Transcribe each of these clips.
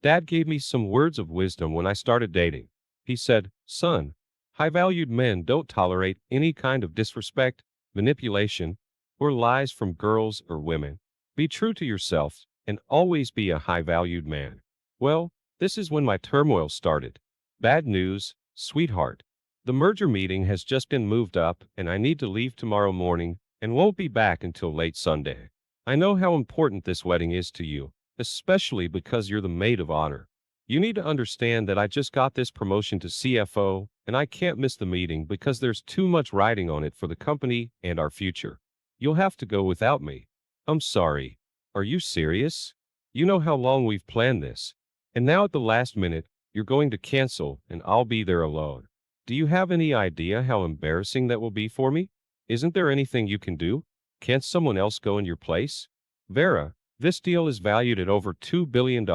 Dad gave me some words of wisdom when I started dating. He said, "Son, high-valued men don't tolerate any kind of disrespect, manipulation, or lies from girls or women. Be true to yourself and always be a high-valued man." Well, this is when my turmoil started. Bad news, sweetheart. The merger meeting has just been moved up and I need to leave tomorrow morning and won't be back until late Sunday. I know how important this wedding is to you, especially because you're the maid of honor. You need to understand that I just got this promotion to CFO and I can't miss the meeting because there's too much riding on it for the company and our future. You'll have to go without me. I'm sorry. Are you serious? You know how long we've planned this. And now at the last minute, you're going to cancel and I'll be there alone. Do you have any idea how embarrassing that will be for me? Isn't there anything you can do? Can't someone else go in your place? Vera, this deal is valued at over $2 billion,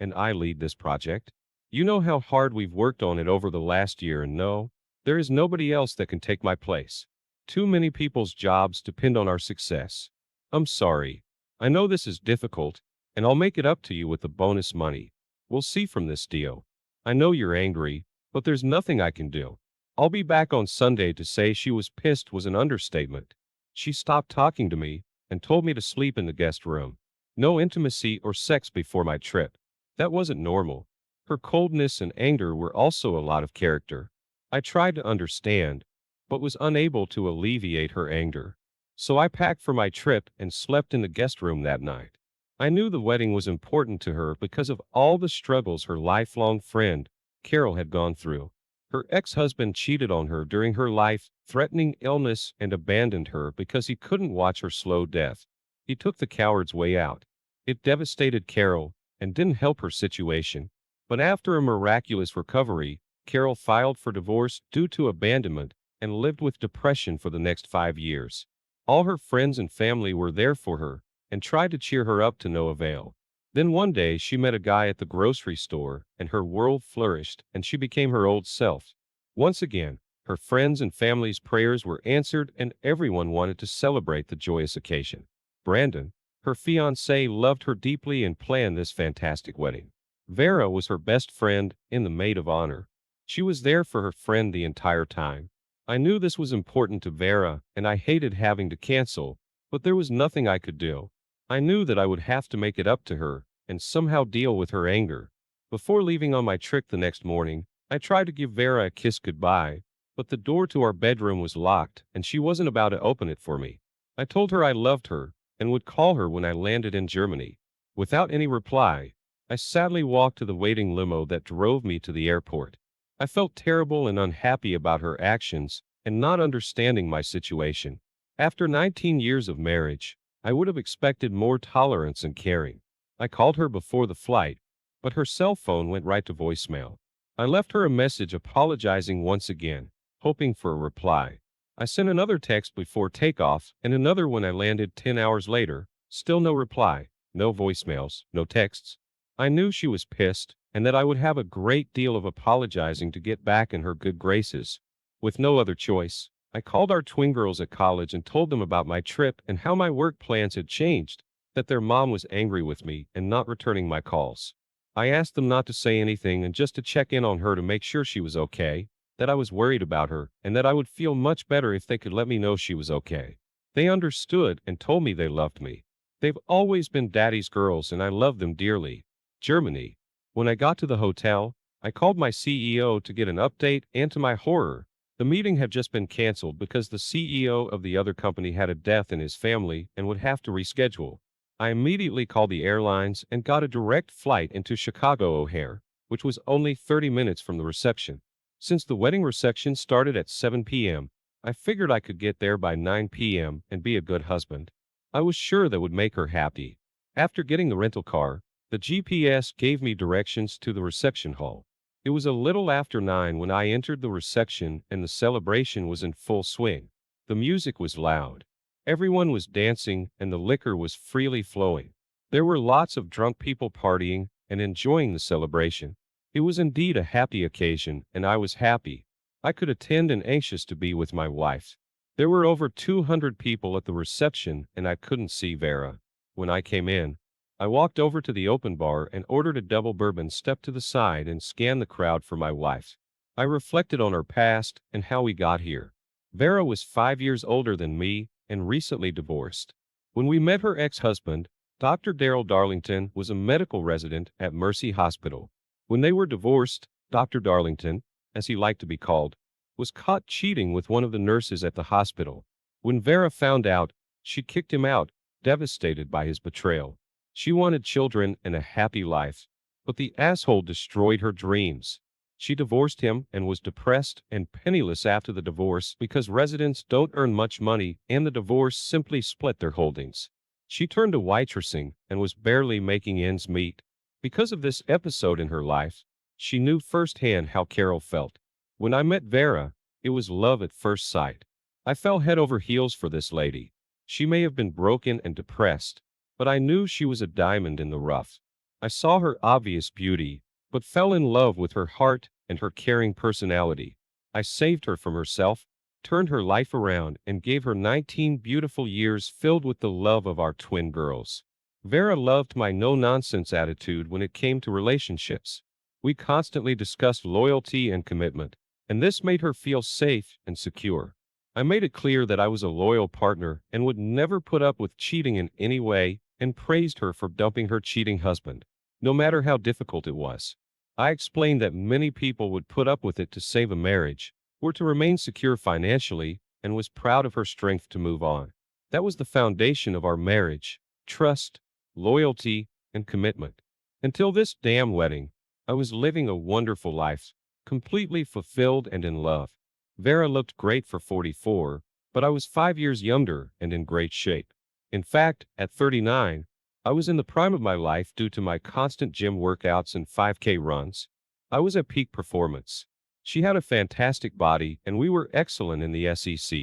and I lead this project. You know how hard we've worked on it over the last year, and no, there is nobody else that can take my place. Too many people's jobs depend on our success. I'm sorry. I know this is difficult, and I'll make it up to you with the bonus money. We'll see from this deal. I know you're angry, but there's nothing I can do. I'll be back on Sunday. To say she was pissed was an understatement. She stopped talking to me and told me to sleep in the guest room. No intimacy or sex before my trip. That wasn't normal. Her coldness and anger were also a lot of character. I tried to understand, but was unable to alleviate her anger. So I packed for my trip and slept in the guest room that night. I knew the wedding was important to her because of all the struggles her lifelong friend, Carol, had gone through. Her ex-husband cheated on her during her life, threatening illness, and abandoned her because he couldn't watch her slow death. He took the coward's way out. It devastated Carol and didn't help her situation. But after a miraculous recovery, Carol filed for divorce due to abandonment and lived with depression for the next 5 years. All her friends and family were there for her and tried to cheer her up to no avail. Then one day she met a guy at the grocery store and her world flourished and she became her old self. Once again, her friends and family's prayers were answered and everyone wanted to celebrate the joyous occasion. Brandon, her fiancé, loved her deeply and planned this fantastic wedding. Vera was her best friend and the maid of honor. She was there for her friend the entire time. I knew this was important to Vera and I hated having to cancel, but there was nothing I could do. I knew that I would have to make it up to her and somehow deal with her anger. Before leaving on my trip the next morning, I tried to give Vera a kiss goodbye, but the door to our bedroom was locked and she wasn't about to open it for me. I told her I loved her and would call her when I landed in Germany. Without any reply, I sadly walked to the waiting limo that drove me to the airport. I felt terrible and unhappy about her actions and not understanding my situation. After 19 years of marriage, I would have expected more tolerance and caring. I called her before the flight, but her cell phone went right to voicemail. I left her a message apologizing once again, hoping for a reply. I sent another text before takeoff and another when I landed 10 hours later. Still no reply, no voicemails, no texts. I knew she was pissed and that I would have a great deal of apologizing to get back in her good graces. With no other choice, I called our twin girls at college and told them about my trip and how my work plans had changed, that their mom was angry with me and not returning my calls. I asked them not to say anything and just to check in on her to make sure she was okay, that I was worried about her, and that I would feel much better if they could let me know she was okay. They understood and told me they loved me. They've always been daddy's girls and I love them dearly. Germany. When I got to the hotel, I called my CEO to get an update and to my horror, the meeting had just been canceled because the CEO of the other company had a death in his family and would have to reschedule. I immediately called the airlines and got a direct flight into Chicago O'Hare, which was only 30 minutes from the reception. Since the wedding reception started at 7 p.m., I figured I could get there by 9 p.m. and be a good husband. I was sure that would make her happy. After getting the rental car, the GPS gave me directions to the reception hall. It was a little after 9 when I entered the reception and the celebration was in full swing. The music was loud. Everyone was dancing and the liquor was freely flowing. There were lots of drunk people partying and enjoying the celebration. It was indeed a happy occasion and I was happy. I could attend and anxious to be with my wife. There were over 200 people at the reception and I couldn't see Vera. When I came in, I walked over to the open bar and ordered a double bourbon, stepped to the side, and scanned the crowd for my wife. I reflected on her past and how we got here. Vera was 5 years older than me and recently divorced. When we met, her ex-husband, Dr. Darrell Darlington, was a medical resident at Mercy Hospital. When they were divorced, Dr. Darlington, as he liked to be called, was caught cheating with one of the nurses at the hospital. When Vera found out, she kicked him out, devastated by his betrayal. She wanted children and a happy life, but the asshole destroyed her dreams. She divorced him and was depressed and penniless after the divorce because residents don't earn much money and the divorce simply split their holdings. She turned to waitressing and was barely making ends meet. Because of this episode in her life, she knew firsthand how Carol felt. When I met Vera, it was love at first sight. I fell head over heels for this lady. She may have been broken and depressed, but I knew she was a diamond in the rough. I saw her obvious beauty, but fell in love with her heart and her caring personality. I saved her from herself, turned her life around, and gave her 19 beautiful years filled with the love of our twin girls. Vera loved my no-nonsense attitude when it came to relationships. We constantly discussed loyalty and commitment, and this made her feel safe and secure. I made it clear that I was a loyal partner and would never put up with cheating in any way, and praised her for dumping her cheating husband, no matter how difficult it was. I explained that many people would put up with it to save a marriage, or to remain secure financially, and was proud of her strength to move on. That was the foundation of our marriage: trust, loyalty, and commitment. Until this damn wedding, I was living a wonderful life, completely fulfilled and in love. Vera looked great for 44, but I was 5 years younger and in great shape. In fact, at 39, I was in the prime of my life due to my constant gym workouts and 5K runs. I was at peak performance. She had a fantastic body, and we were excellent in the SEC.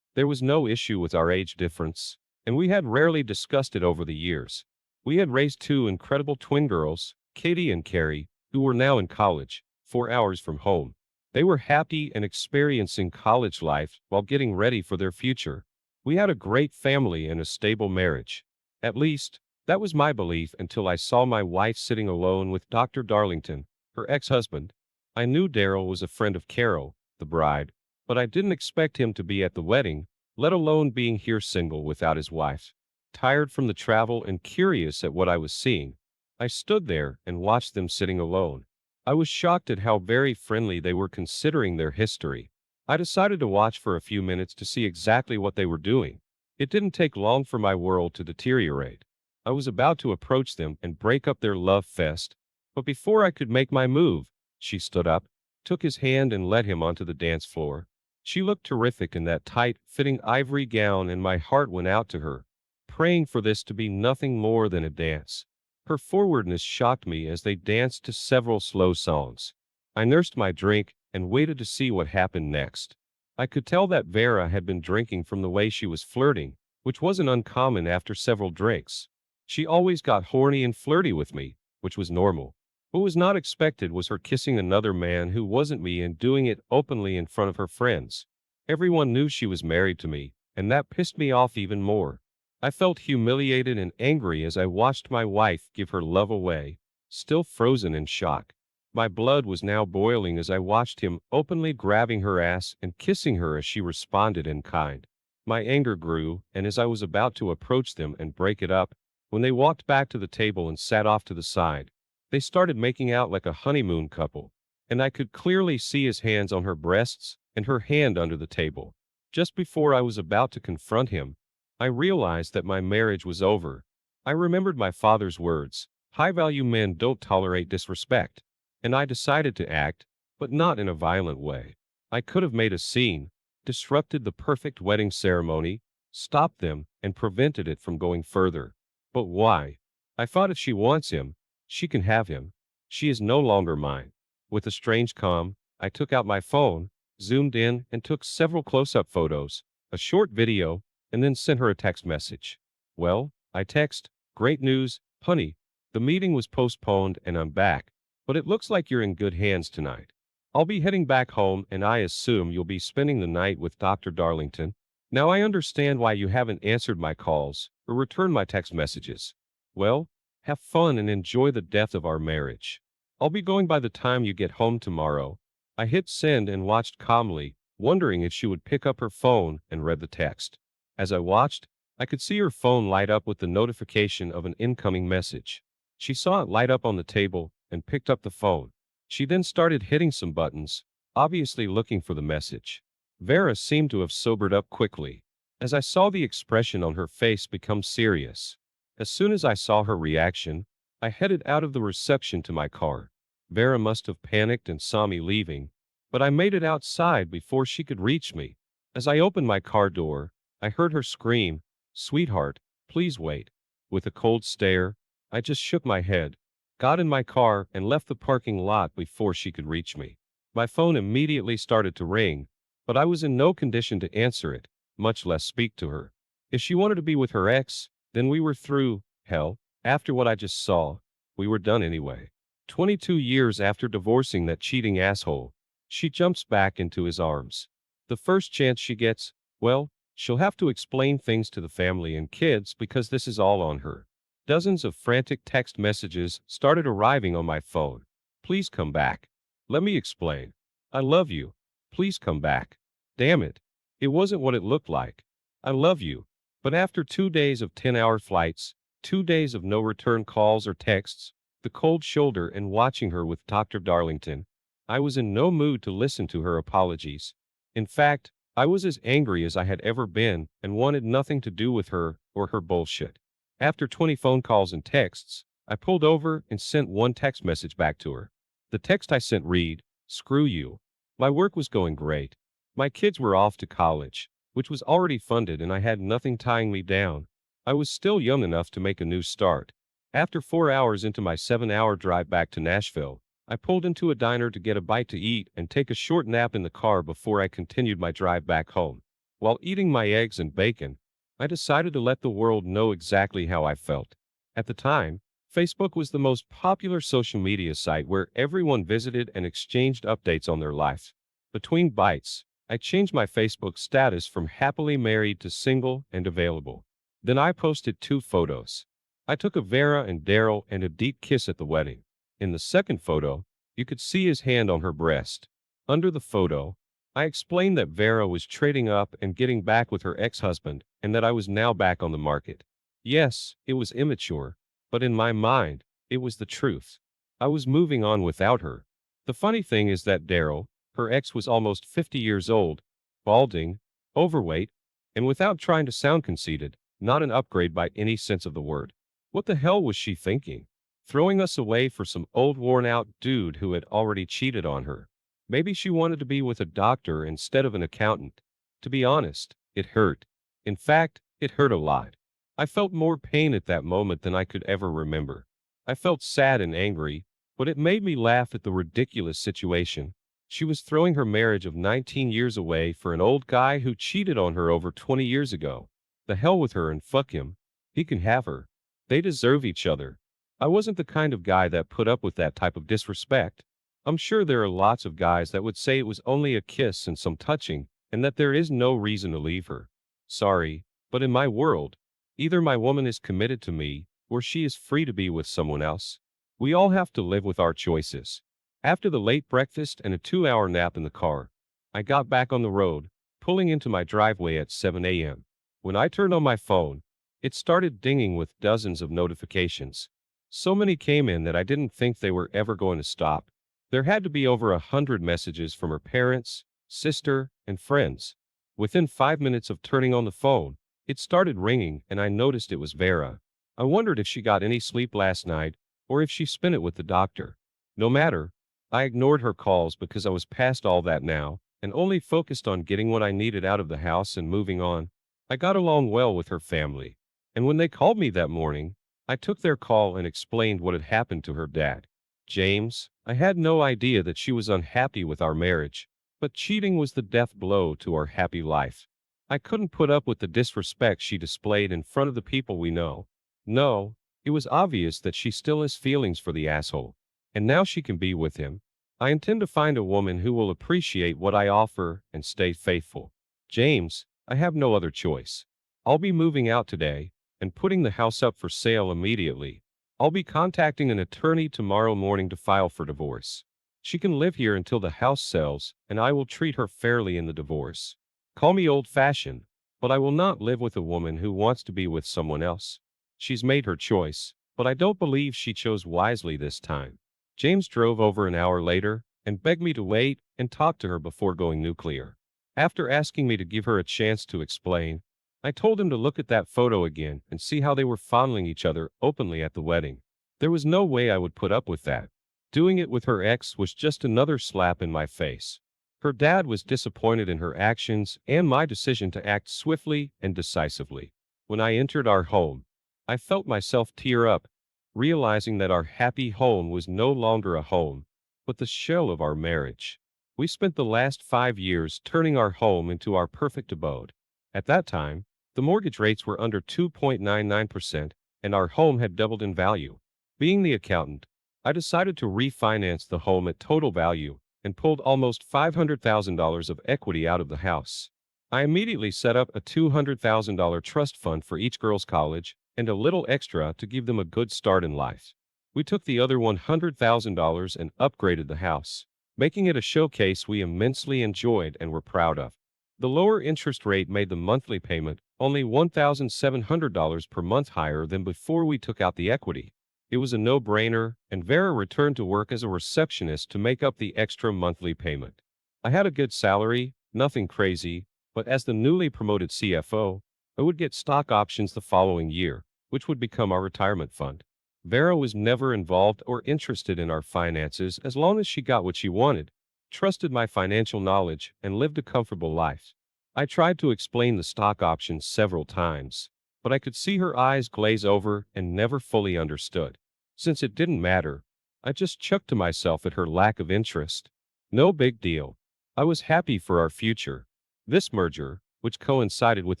There was no issue with our age difference, and we had rarely discussed it over the years. We had raised two incredible twin girls, Katie and Carrie, who were now in college, 4 hours from home. They were happy and experiencing college life while getting ready for their future. We had a great family and a stable marriage. At least, that was my belief until I saw my wife sitting alone with Dr. Darlington, her ex-husband. I knew Darrell was a friend of Carol, the bride, but I didn't expect him to be at the wedding, let alone being here single without his wife. Tired from the travel and curious at what I was seeing, I stood there and watched them sitting alone. I was shocked at how very friendly they were considering their history. I decided to watch for a few minutes to see exactly what they were doing. It didn't take long for my world to deteriorate. I was about to approach them and break up their love fest, but before I could make my move, she stood up, took his hand, and led him onto the dance floor. She looked terrific in that tight, fitting ivory gown, and my heart went out to her, praying for this to be nothing more than a dance. Her forwardness shocked me as they danced to several slow songs. I nursed my drink and waited to see what happened next. I could tell that Vera had been drinking from the way she was flirting, which wasn't uncommon after several drinks. She always got horny and flirty with me, which was normal. What was not expected was her kissing another man who wasn't me and doing it openly in front of her friends. Everyone knew she was married to me, and that pissed me off even more. I felt humiliated and angry as I watched my wife give her love away, still frozen in shock. My blood was now boiling as I watched him openly grabbing her ass and kissing her as she responded in kind. My anger grew, and as I was about to approach them and break it up, when they walked back to the table and sat off to the side, they started making out like a honeymoon couple, and I could clearly see his hands on her breasts and her hand under the table. Just before I was about to confront him, I realized that my marriage was over. I remembered my father's words: high-value men don't tolerate disrespect. And I decided to act, but not in a violent way. I could have made a scene, disrupted the perfect wedding ceremony, stopped them, and prevented it from going further. But why? I thought if she wants him, she can have him. She is no longer mine. With a strange calm, I took out my phone, zoomed in, and took several close-up photos, a short video, and then sent her a text message. Well, I text, great news, honey. The meeting was postponed and I'm back. But it looks like you're in good hands tonight. I'll be heading back home, and I assume you'll be spending the night with Dr. Darlington. Now I understand why you haven't answered my calls or returned my text messages. Well, Have fun and enjoy the depth of our marriage. I'll be going by the time you get home tomorrow." I hit send and watched calmly, wondering if she would pick up her phone and read the text. As I watched, I could see her phone light up with the notification of an incoming message. She saw it light up on the table and picked up the phone. She then started hitting some buttons, obviously looking for the message. Vera seemed to have sobered up quickly, as I saw the expression on her face become serious. As soon as I saw her reaction, I headed out of the reception to my car. Vera must have panicked and saw me leaving, but I made it outside before she could reach me. As I opened my car door, I heard her scream, "Sweetheart, please wait." With a cold stare, I just shook my head, got in my car, and left the parking lot before she could reach me. My phone immediately started to ring, but I was in no condition to answer it, much less speak to her. If she wanted to be with her ex, then we were through. Hell, after what I just saw, we were done anyway. 22 years after divorcing that cheating asshole, she jumps back into his arms. The first chance she gets, well, she'll have to explain things to the family and kids because this is all on her. Dozens of frantic text messages started arriving on my phone. "Please come back. Let me explain. I love you. Please come back." Damn it. It wasn't what it looked like. I love you. But after 2 days of 10-hour flights, 2 days of no return calls or texts, the cold shoulder, and watching her with Dr. Darlington, I was in no mood to listen to her apologies. In fact, I was as angry as I had ever been and wanted nothing to do with her or her bullshit. After 20 phone calls and texts, I pulled over and sent one text message back to her. The text I sent read, "Screw you. My work was going great. My kids were off to college, which was already funded, and I had nothing tying me down. I was still young enough to make a new start." After 4 hours into my 7-hour drive back to Nashville, I pulled into a diner to get a bite to eat and take a short nap in the car before I continued my drive back home. While eating my eggs and bacon, I decided to let the world know exactly how I felt. At the time, Facebook was the most popular social media site where everyone visited and exchanged updates on their life. Between bites, I changed my Facebook status from happily married to single and available. Then I posted 2 photos. I took of Vera and Daryl and a deep kiss at the wedding. In the second photo, you could see his hand on her breast. Under the photo, I explained that Vera was trading up and getting back with her ex-husband, and that I was now back on the market. Yes, it was immature, but in my mind, it was the truth. I was moving on without her. The funny thing is that Daryl, her ex, was almost 50 years old, balding, overweight, and without trying to sound conceited, not an upgrade by any sense of the word. What the hell was she thinking? Throwing us away for some old worn-out dude who had already cheated on her. Maybe she wanted to be with a doctor instead of an accountant. To be honest, it hurt. In fact, it hurt a lot. I felt more pain at that moment than I could ever remember. I felt sad and angry, but it made me laugh at the ridiculous situation. She was throwing her marriage of 19 years away for an old guy who cheated on her over 20 years ago. The hell with her and fuck him. He can have her. They deserve each other. I wasn't the kind of guy that put up with that type of disrespect. I'm sure there are lots of guys that would say it was only a kiss and some touching, and that there is no reason to leave her. Sorry, but in my world, either my woman is committed to me, or she is free to be with someone else. We all have to live with our choices. After the late breakfast and a 2-hour nap in the car, I got back on the road, pulling into my driveway at 7 a.m. When I turned on my phone, it started dinging with dozens of notifications. So many came in that I didn't think they were ever going to stop. There had to be over 100 messages from her parents, sister, and friends. Within 5 minutes of turning on the phone, it started ringing, and I noticed it was Vera. I wondered if she got any sleep last night, or if she spent it with the doctor. No matter, I ignored her calls because I was past all that now, and only focused on getting what I needed out of the house and moving on. I got along well with her family, and when they called me that morning, I took their call and explained what had happened to her dad. James, I had no idea that she was unhappy with our marriage, but cheating was the death blow to our happy life. I couldn't put up with the disrespect she displayed in front of the people we know. No, it was obvious that she still has feelings for the asshole, and now she can be with him. I intend to find a woman who will appreciate what I offer and stay faithful. James, I have no other choice. I'll be moving out today and putting the house up for sale immediately. I'll be contacting an attorney tomorrow morning to file for divorce. She can live here until the house sells, and I will treat her fairly in the divorce. Call me old-fashioned, but I will not live with a woman who wants to be with someone else. She's made her choice, but I don't believe she chose wisely this time. James drove over an hour later and begged me to wait and talk to her before going nuclear. After asking me to give her a chance to explain, I told him to look at that photo again and see how they were fondling each other openly at the wedding. There was no way I would put up with that. Doing it with her ex was just another slap in my face. Her dad was disappointed in her actions and my decision to act swiftly and decisively. When I entered our home, I felt myself tear up, realizing that our happy home was no longer a home, but the shell of our marriage. We spent the last 5 years turning our home into our perfect abode. At that time, the mortgage rates were under 2.99%, and our home had doubled in value. Being the accountant, I decided to refinance the home at total value and pulled almost $500,000 of equity out of the house. I immediately set up a $200,000 trust fund for each girl's college and a little extra to give them a good start in life. We took the other $100,000 and upgraded the house, making it a showcase we immensely enjoyed and were proud of. The lower interest rate made the monthly payment only $1,700 per month higher than before we took out the equity. It was a no-brainer, and Vera returned to work as a receptionist to make up the extra monthly payment. I had a good salary, nothing crazy, but as the newly promoted CFO, I would get stock options the following year, which would become our retirement fund. Vera was never involved or interested in our finances as long as she got what she wanted, trusted my financial knowledge, and lived a comfortable life. I tried to explain the stock options several times, but I could see her eyes glaze over and never fully understood. Since it didn't matter, I just chucked to myself at her lack of interest. No big deal. I was happy for our future. This merger, which coincided with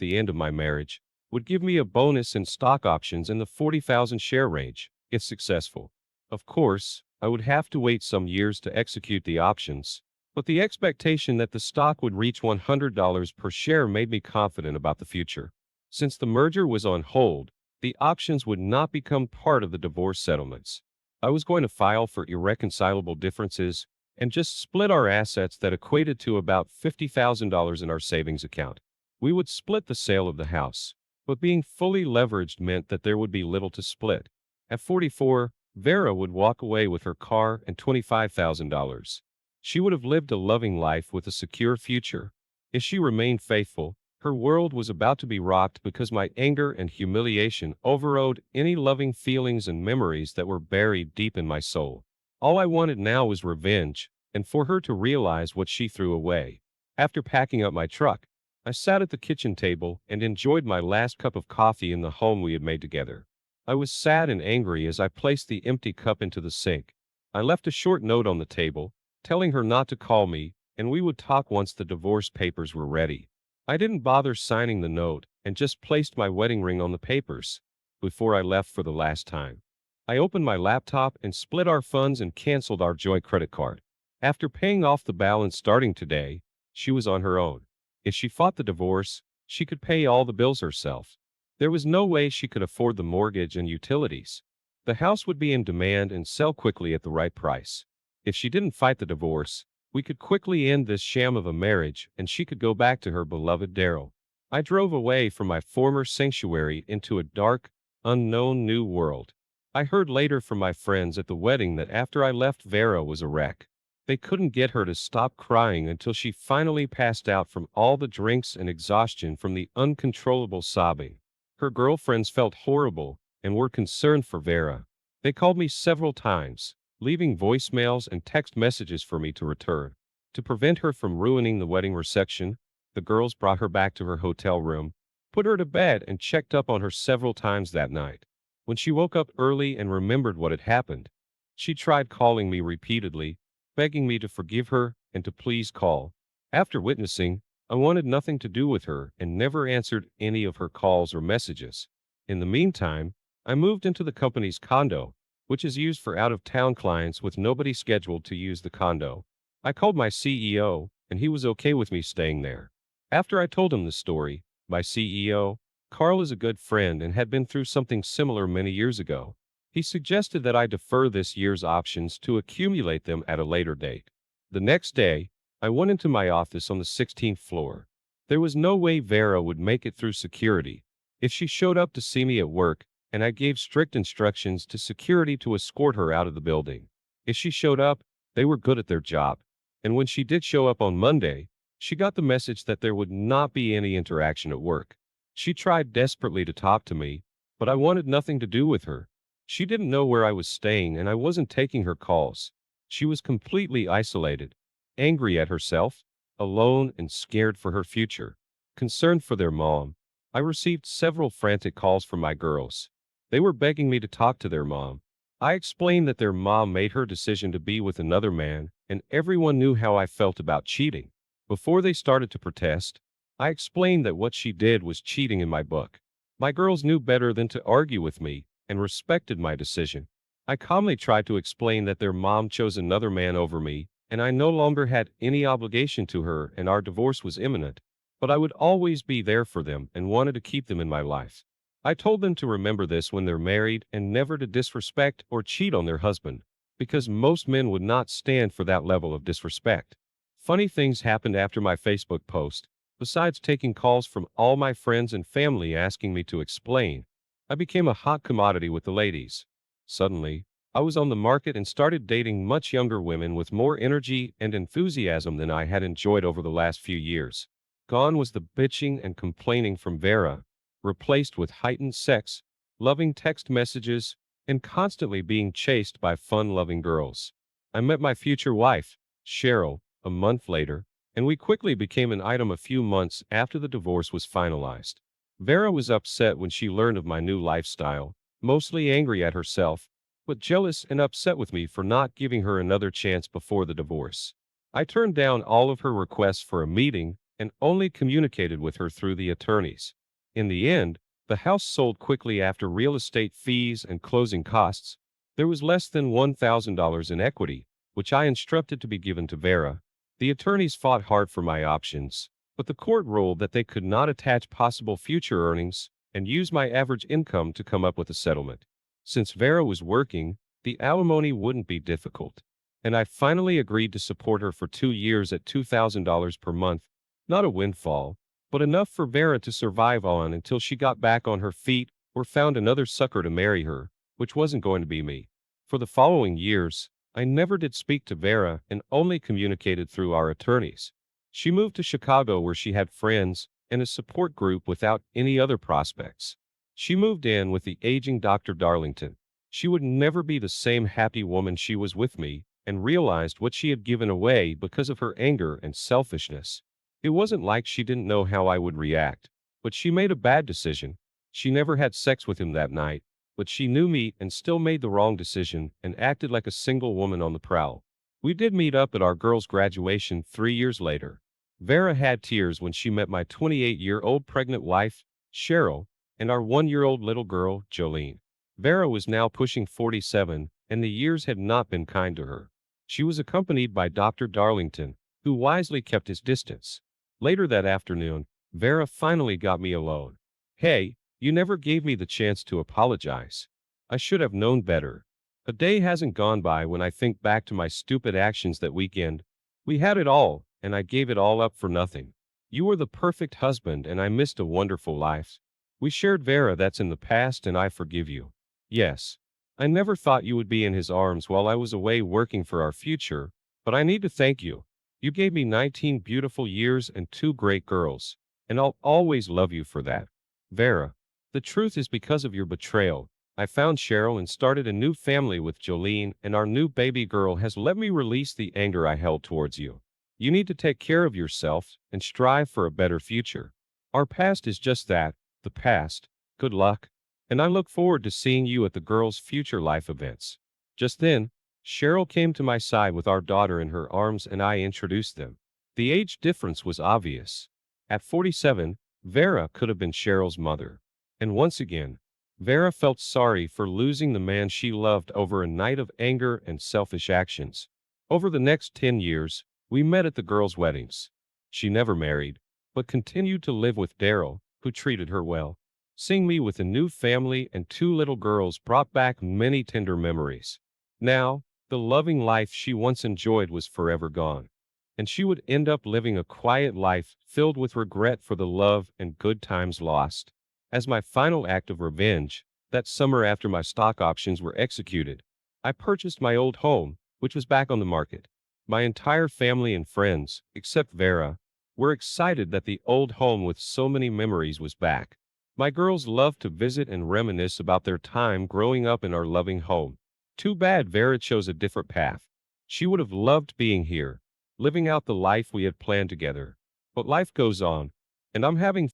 the end of my marriage, would give me a bonus in stock options in the 40,000 share range, if successful. Of course, I would have to wait some years to execute the options, but the expectation that the stock would reach $100 per share made me confident about the future. Since the merger was on hold, the options would not become part of the divorce settlements. I was going to file for irreconcilable differences and just split our assets that equated to about $50,000 in our savings account. We would split the sale of the house, but being fully leveraged meant that there would be little to split. At 44, Vera would walk away with her car and $25,000. She would have lived a loving life with a secure future. If she remained faithful, her world was about to be rocked because my anger and humiliation overrode any loving feelings and memories that were buried deep in my soul. All I wanted now was revenge, and for her to realize what she threw away. After packing up my truck, I sat at the kitchen table and enjoyed my last cup of coffee in the home we had made together. I was sad and angry as I placed the empty cup into the sink. I left a short note on the table, telling her not to call me, and we would talk once the divorce papers were ready. I didn't bother signing the note and just placed my wedding ring on the papers before I left for the last time. I opened my laptop and split our funds and canceled our joint credit card. After paying off the balance starting today, she was on her own. If she fought the divorce, she could pay all the bills herself. There was no way she could afford the mortgage and utilities. The house would be in demand and sell quickly at the right price. If she didn't fight the divorce, we could quickly end this sham of a marriage and she could go back to her beloved Daryl. I drove away from my former sanctuary into a dark, unknown new world. I heard later from my friends at the wedding that after I left, Vera was a wreck. They couldn't get her to stop crying until she finally passed out from all the drinks and exhaustion from the uncontrollable sobbing. Her girlfriends felt horrible and were concerned for Vera. They called me several times, leaving voicemails and text messages for me to return. To prevent her from ruining the wedding reception, the girls brought her back to her hotel room, put her to bed, and checked up on her several times that night. When she woke up early and remembered what had happened, she tried calling me repeatedly, begging me to forgive her and to please call. After witnessing, I wanted nothing to do with her and never answered any of her calls or messages. In the meantime, I moved into the company's condo, which is used for out-of-town clients with nobody scheduled to use the condo. I called my CEO, and he was okay with me staying there. After I told him the story, my CEO, Carl, is a good friend and had been through something similar many years ago. He suggested that I defer this year's options to accumulate them at a later date. The next day, I went into my office on the 16th floor. There was no way Vera would make it through security. If she showed up to see me at work, and I gave strict instructions to security to escort her out of the building. If she showed up, they were good at their job. And when she did show up on Monday, she got the message that there would not be any interaction at work. She tried desperately to talk to me, but I wanted nothing to do with her. She didn't know where I was staying and I wasn't taking her calls. She was completely isolated, angry at herself, alone and scared for her future. Concerned for their mom, I received several frantic calls from my girls. They were begging me to talk to their mom. I explained that their mom made her decision to be with another man, and everyone knew how I felt about cheating. Before they started to protest, I explained that what she did was cheating in my book. My girls knew better than to argue with me and respected my decision. I calmly tried to explain that their mom chose another man over me, and I no longer had any obligation to her and our divorce was imminent, but I would always be there for them and wanted to keep them in my life. I told them to remember this when they're married and never to disrespect or cheat on their husband, because most men would not stand for that level of disrespect. Funny things happened after my Facebook post. Besides taking calls from all my friends and family asking me to explain, I became a hot commodity with the ladies. Suddenly, I was on the market and started dating much younger women with more energy and enthusiasm than I had enjoyed over the last few years. Gone was the bitching and complaining from Vera, replaced with heightened sex, loving text messages, and constantly being chased by fun-loving girls. I met my future wife, Cheryl, a month later, and we quickly became an item a few months after the divorce was finalized. Vera was upset when she learned of my new lifestyle, mostly angry at herself, but jealous and upset with me for not giving her another chance before the divorce. I turned down all of her requests for a meeting and only communicated with her through the attorneys. In the end, the house sold quickly after real estate fees and closing costs. There was less than $1,000 in equity, which I instructed to be given to Vera. The attorneys fought hard for my options, but the court ruled that they could not attach possible future earnings and use my average income to come up with a settlement. Since Vera was working, the alimony wouldn't be difficult, and I finally agreed to support her for 2 years at $2,000 per month. Not a windfall, but enough for Vera to survive on until she got back on her feet or found another sucker to marry her, which wasn't going to be me. For the following years, I never did speak to Vera and only communicated through our attorneys. She moved to Chicago where she had friends and a support group without any other prospects. She moved in with the aging Dr. Darlington. She would never be the same happy woman she was with me and realized what she had given away because of her anger and selfishness. It wasn't like she didn't know how I would react, but she made a bad decision. She never had sex with him that night, but she knew me and still made the wrong decision and acted like a single woman on the prowl. We did meet up at our girls' graduation 3 years later. Vera had tears when she met my 28-year-old pregnant wife, Cheryl, and our 1-year-old little girl, Jolene. Vera was now pushing 47, and the years had not been kind to her. She was accompanied by Dr. Darlington, who wisely kept his distance. Later that afternoon, Vera finally got me alone. "Hey, you never gave me the chance to apologize. I should have known better. A day hasn't gone by when I think back to my stupid actions that weekend. We had it all, and I gave it all up for nothing. You were the perfect husband, and I missed a wonderful life. We shared Vera, that's in the past, and I forgive you. Yes. I never thought you would be in his arms while I was away working for our future, but I need to thank you. You gave me 19 beautiful years and 2 great girls, and I'll always love you for that. Vera. The truth is because of your betrayal, I found Cheryl and started a new family with Jolene, and our new baby girl has let me release the anger I held towards you. You need to take care of yourself and strive for a better future. Our past is just that, the past. Good luck. And I look forward to seeing you at the girls' future life events." Just then, Cheryl came to my side with our daughter in her arms and I introduced them. The age difference was obvious. At 47, Vera could have been Cheryl's mother. And once again, Vera felt sorry for losing the man she loved over a night of anger and selfish actions. Over the next 10 years, we met at the girls' weddings. She never married, but continued to live with Daryl, who treated her well. Seeing me with a new family and two little girls brought back many tender memories. Now, the loving life she once enjoyed was forever gone, and she would end up living a quiet life filled with regret for the love and good times lost. As my final act of revenge, that summer after my stock options were executed, I purchased my old home, which was back on the market. My entire family and friends, except Vera, were excited that the old home with so many memories was back. My girls loved to visit and reminisce about their time growing up in our loving home. Too bad Vera chose a different path. She would have loved being here, living out the life we had planned together. But life goes on, and I'm having